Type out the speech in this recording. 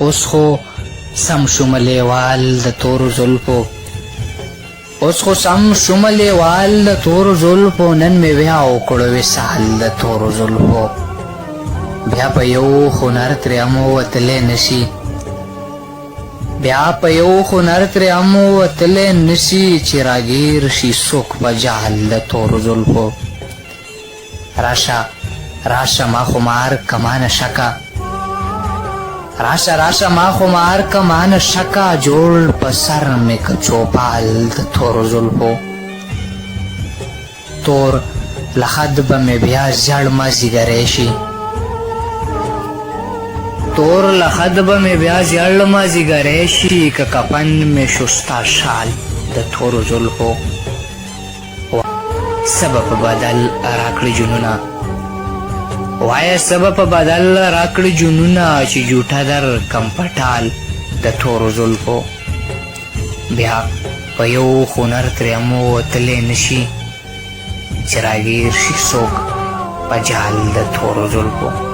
اوس خو سم شوم لیوال د تورو زلفو اوس خو سم شوم لیوال د تورو زلفو نن مې بیا وکړو وصال د تورو زلفو بیا په یو هنر ترې هم وتلی نشي بیا په یو هنر ترې هم وتلی نشي چې راګیر شي څوک په جهل د تورو زلفو راشه راشه ما خمار کمانه شکه راشه راشه ما خمار کمانه شکه جوړ په سر مې که چوپال د تورو زلفو تور لحد به مې بیا زیړ مازدیګری شي تور لحد به مې بیا زیړ مازدیګری شي که کفن مې شو ستا شال د تورو زلفو سبب بدل راکړي جنونه وایه سبب بدل راکړي جنونه چې جوټه در کم پټال د تورو زلفو بیا په یو هنر ترې هم وتلی نشي چې راګیر شي څوک په جال د تورو زلفو